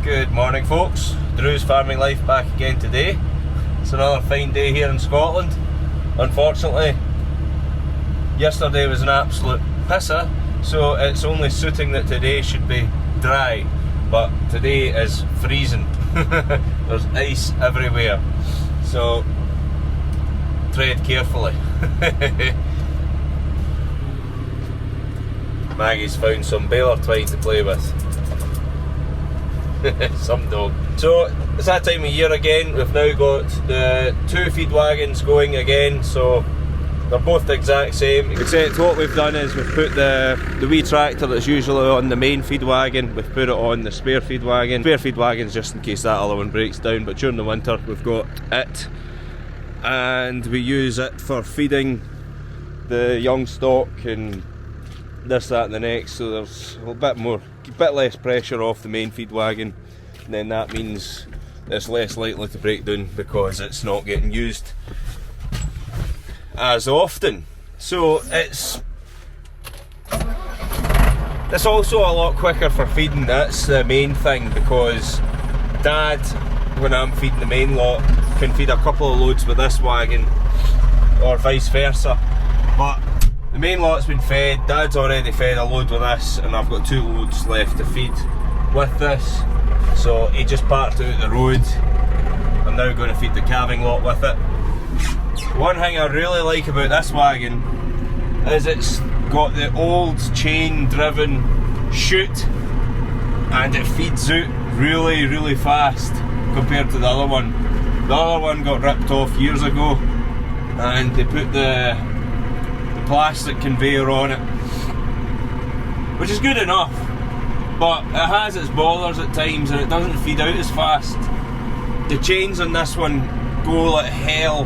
Good morning folks, Drew's Farming Life back again today. It's another fine day here in Scotland. Unfortunately, yesterday was an absolute pisser, so it's only suiting that today should be dry, but today is freezing. There's ice everywhere, so tread carefully. Maggie's found some baler twine to play with. Some dog. So it's that time of year again. We've now got the 2 feed wagons going again, so they're both the exact same, except what we've done is we've put the wee tractor that's usually on the main feed wagon, we've put it on the spare feed wagon. Spare feed wagon's just in case that other one breaks down, but during the winter we've got it, and we use it for feeding the young stock and this, that and the next, so there's a bit less pressure off the main feed wagon, and then that means it's less likely to break down because it's not getting used as often. So it's also a lot quicker for feeding. That's the main thing, because Dad, when I'm feeding the main lot, can feed a couple of loads with this wagon or vice versa, but the main lot's been fed. Dad's already fed a load with this, and I've got 2 loads left to feed with this, so he just parked out the road. I'm now going to feed the calving lot with it. One thing I really like about this wagon is it's got the old chain driven chute, and it feeds out really fast compared to the other one. The other one got ripped off years ago, and they put the plastic conveyor on it, which is good enough, but it has its bollers at times and it doesn't feed out as fast. The chains on this one go like hell,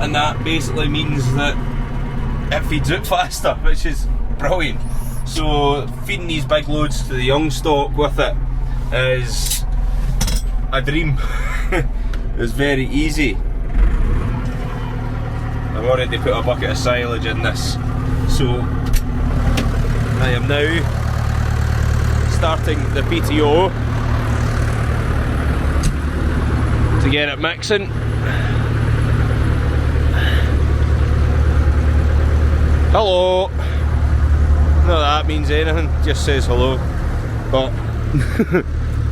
and that basically means that it feeds out faster, which is brilliant. So feeding these big loads to the young stock with it is a dream. It's very easy. I've already put a bucket of silage in this, so I am now starting the PTO to get it mixing. Hello! Not that means anything, just says hello. But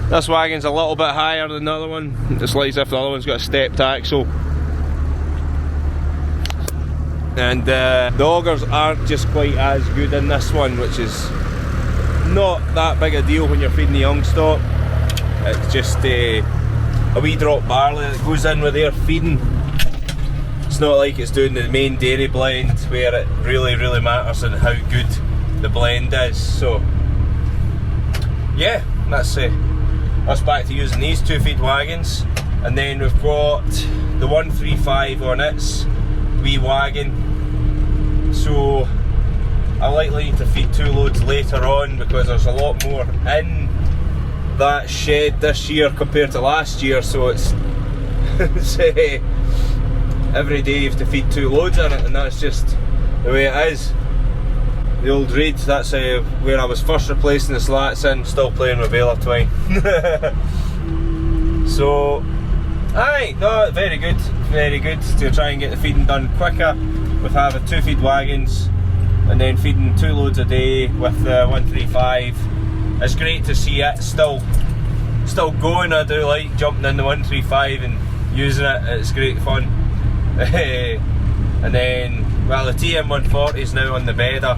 this wagon's a little bit higher than the other one. It's like as if the other one's got a stepped axle. And the augers aren't just quite as good in this one, which is not that big a deal when you're feeding the young stock. It's just a wee drop barley that goes in with their feeding. It's not like it's doing the main dairy blend where it really matters on how good the blend is. So yeah, that's us back to using these 2 feed wagons. And then we've got the 135 on its wee wagon, so I likely need to feed 2 loads later on because there's a lot more in that shed this year compared to last year, so it's every day you have to feed 2 loads in it, and that's just the way it is. The old reed, that's where I was first replacing the slats in, still playing with baler twine. So aye, no, very good to try and get the feeding done quicker with having 2 feed wagons and then feeding 2 loads a day with the 135. It's great to see it still going. I do like jumping in the 135 and using it, it's great fun. And then, well, the TM140 is now on the bedder.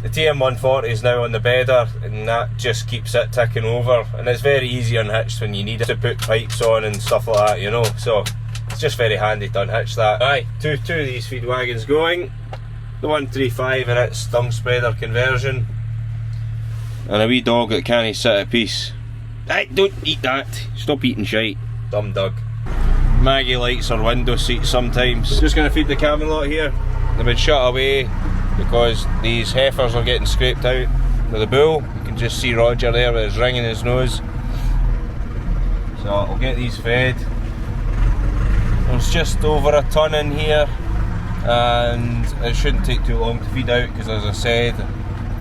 The TM140 is now on the bedder, and that just keeps it ticking over, and it's very easy unhitched when you need it to put pipes on and stuff like that, you know, so it's just very handy to unhitch that. Aye, two of these feed wagons going, the 135 and its dung spreader conversion, and a wee dog that can't sit at peace. Aye, don't eat that, stop eating shite, dumb dog. Maggie likes her window seat sometimes. Just going to feed the calving lot here. They've been shut away because these heifers are getting scraped out with the bull. You can just see Roger there with his ring in his nose. So I'll get these fed. There's just over a ton in here, and it shouldn't take too long to feed out, because as I said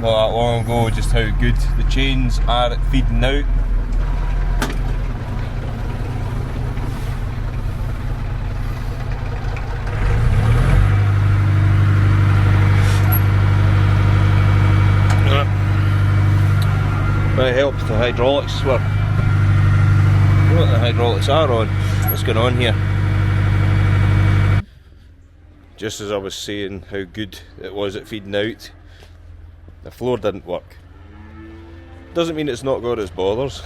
not that long ago just how good the chains are at feeding out. It helps the hydraulics work. What the hydraulics are on. What's going on here? Just as I was saying how good it was at feeding out, the floor didn't work. Doesn't mean it's not got its bothers.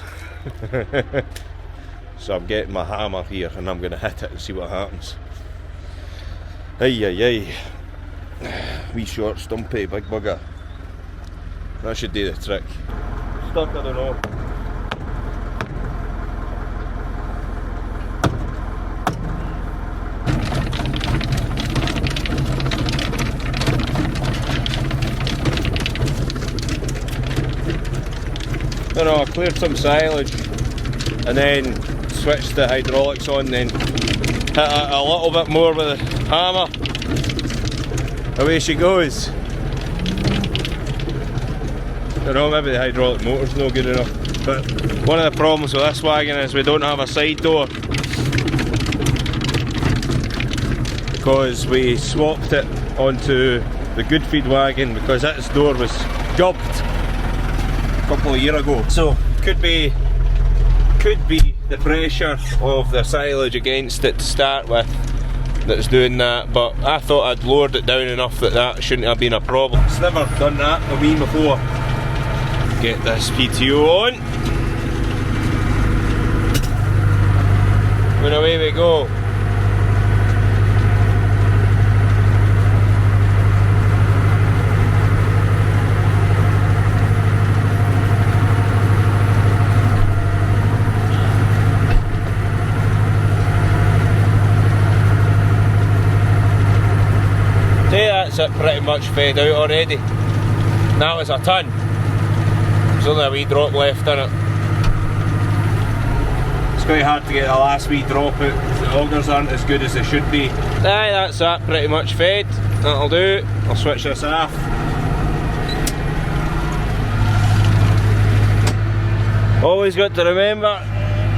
So I'm getting my hammer here and I'm going to hit it and see what happens. Ay ay ay. Wee short stumpy big bugger. That should do the trick. Stuck, I don't know. I cleared some silage and then switched the hydraulics on, then hit it a little bit more with the hammer. Away she goes. I don't know, maybe the hydraulic motor's no good enough, but one of the problems with this wagon is we don't have a side door, because we swapped it onto the good feed wagon because its door was gubbed a couple of years ago. So could be the pressure of the silage against it to start with that's doing that, but I thought I'd lowered it down enough that that shouldn't have been a problem. It's never done that with me before. Get this PTO on, and away we go. See, that's it pretty much fed out already. That was a ton. There's only a wee drop left in it. It's quite hard to get the last wee drop out. The augers aren't as good as they should be. Aye, that's that pretty much fed. That'll do. I'll switch this off. Always got to remember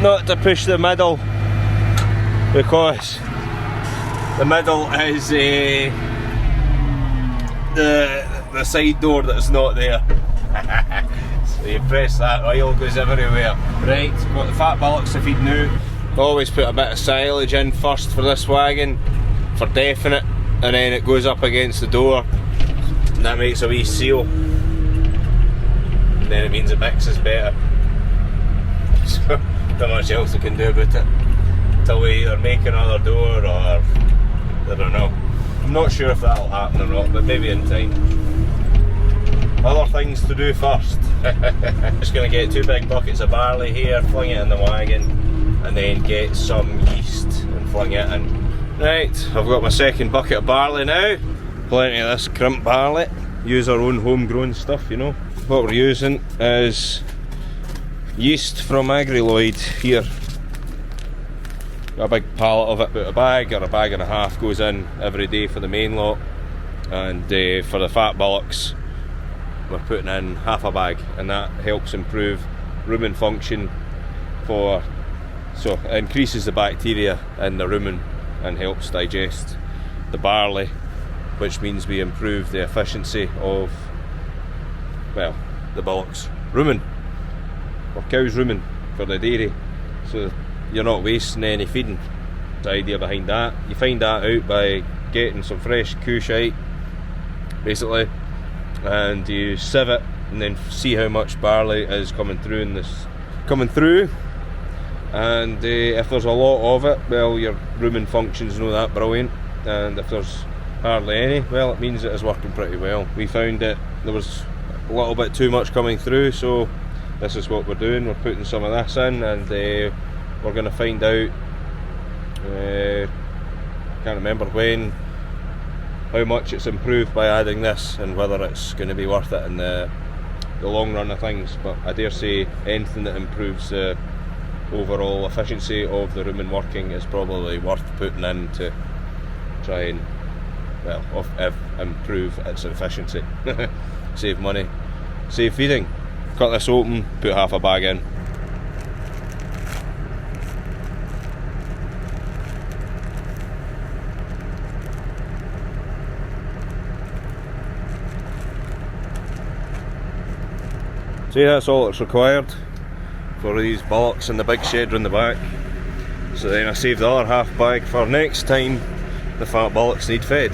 not to push the middle, because the middle is the side door that's not there. So you press that, oil goes everywhere. Right, got the fat bullocks to feed now. Always put a bit of silage in first for this wagon, for definite, and then it goes up against the door, and that makes a wee seal. And then it means it mixes better. So, not much else we can do about it. Till we either make another door or, I don't know. I'm not sure if that'll happen or not, but maybe in time. Other things to do first. Just going to get 2 big buckets of barley here, fling it in the wagon, and then get some yeast and fling it in. Right, I've got my second bucket of barley now. Plenty of this crimp barley. Use our own homegrown stuff, you know. What we're using is yeast from Agriloid here. Got a big pallet of it, about a bag or a bag and a half goes in every day for the main lot, and for the fat bullocks we're putting in half a bag, and that helps improve rumen function so it increases the bacteria in the rumen and helps digest the barley, which means we improve the efficiency of, well, the bullocks' rumen, or cow's rumen for the dairy, so you're not wasting any feeding. The idea behind that, you find that out by getting some fresh cow shite basically, and you sieve it and then see how much barley is coming through and if there's a lot of it, well, your rumen function's not that brilliant, and if there's hardly any, well, it means it is working pretty well. We found that there was a little bit too much coming through, so this is what we're doing. We're putting some of this in, and we're going to find out, can't remember when, how much it's improved by adding this, and whether it's going to be worth it in the long run of things. But I dare say anything that improves the overall efficiency of the rumen working is probably worth putting in to try and, well, improve its efficiency. Save money, save feeding. Cut this open, put half a bag in. See, that's all that's required for these bullocks in the big shed round the back. So then I save the other half bag for next time the fat bullocks need fed.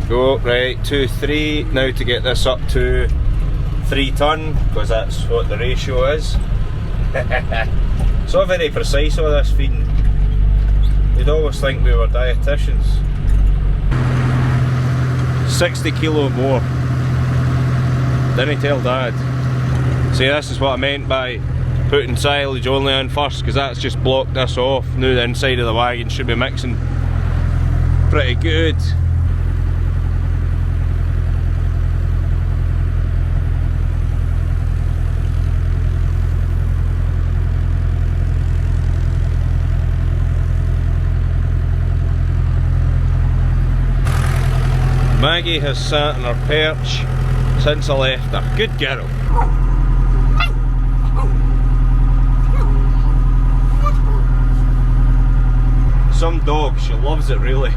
Go, right, 2, 3, now to get this up to 3 tonne, because that's what the ratio is. It's not very precise all this feeding. You'd always think we were dietitians. 60 kilo more. Didn't tell Dad. See, this is what I meant by putting silage only in first, because that's just blocked this off. Now the inside of the wagon should be mixing pretty good. Maggie has sat on her perch since I left her. Good girl. Some dog, she loves it really.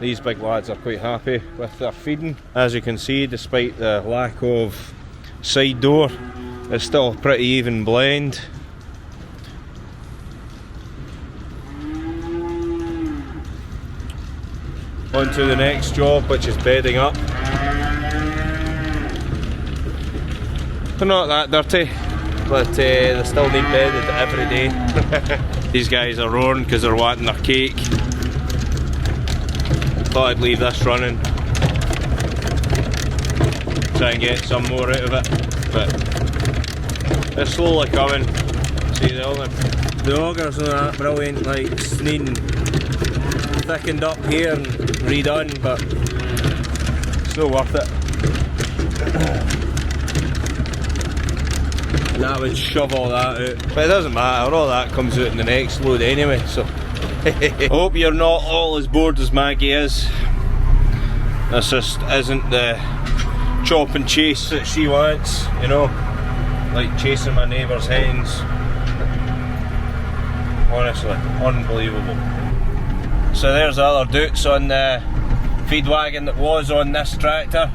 These big lads are quite happy with their feeding. As you can see, despite the lack of side door, it's still a pretty even blend. On to the next job, which is bedding up. They're not that dirty, but they still need bedded every day. These guys are roaring because they're wanting their cake. Thought I'd leave this running, try and get some more out of it, but it's slowly coming. See, the augers are that brilliant, like it's needing thickened up here and redone, but it's not worth it. That would shove all that out, but it doesn't matter, all that comes out in the next load anyway, so I hope you're not all as bored as Maggie is. This just isn't the chop and chase that she wants, you know, like chasing my neighbour's hens. Honestly, unbelievable. So there's the other doots on the feed wagon that was on this tractor.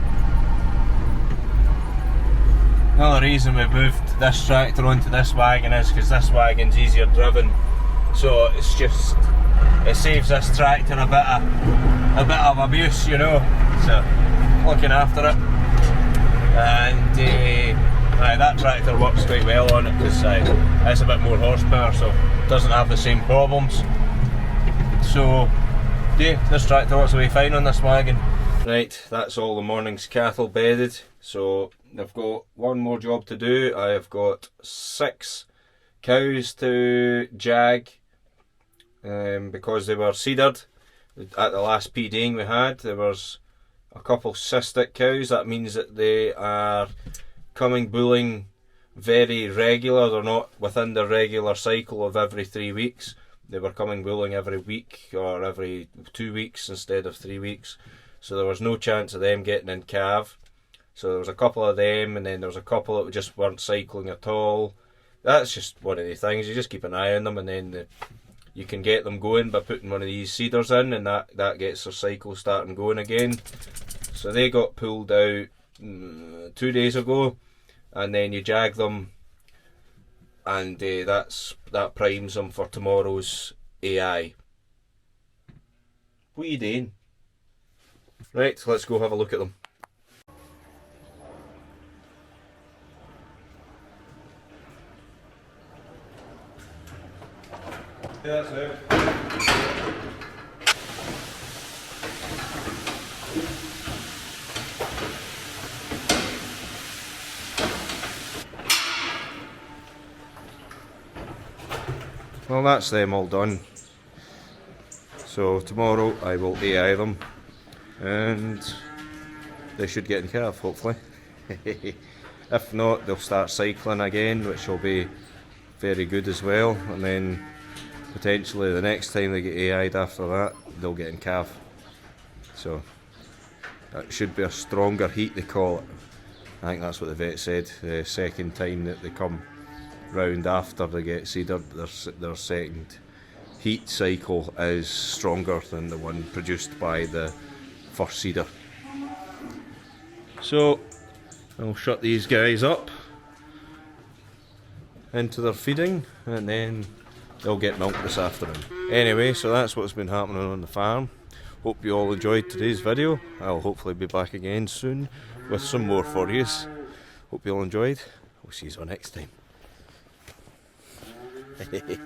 Another reason we moved this tractor onto this wagon is because this wagon's easier driven. So it's just, it saves this tractor a bit of abuse, you know. So looking after it, and that tractor works quite well on it because it's a bit more horsepower, so it doesn't have the same problems. So yeah, this tractor works away fine on this wagon. Right, that's all the morning's cattle bedded. So I've got one more job to do. I have got 6 cows to jag. Because they were seeded at the last PDing we had. There was a couple cystic cows. That means that they are coming bulling very regular. They're not within the regular cycle of every 3 weeks. They were coming wooling every week or every 2 weeks instead of 3 weeks. So there was no chance of them getting in calve. So there was a couple of them, and then there was a couple that just weren't cycling at all. That's just one of the things. You just keep an eye on them, and then you can get them going by putting one of these seeders in, and that gets their cycle starting going again. So they got pulled out 2 days ago, and then you jag them, and that primes them for tomorrow's AI. What are you doing? Right, let's go have a look at them. Yeah, that's it. Well, that's them all done. So tomorrow I will AI them, and they should get in calf, hopefully. If not, they'll start cycling again, which will be very good as well, and then potentially the next time they get AI'd after that, they'll get in calf. So that should be a stronger heat, they call it. I think that's what the vet said. The second time that they come round after they get seeded, their second heat cycle is stronger than the one produced by the first seeder. So I'll shut these guys up into their feeding, and then they'll get milk this afternoon. Anyway, so that's what's been happening on the farm. Hope you all enjoyed today's video. I'll hopefully be back again soon with some more for you. Hope you all enjoyed. We'll see you all next time.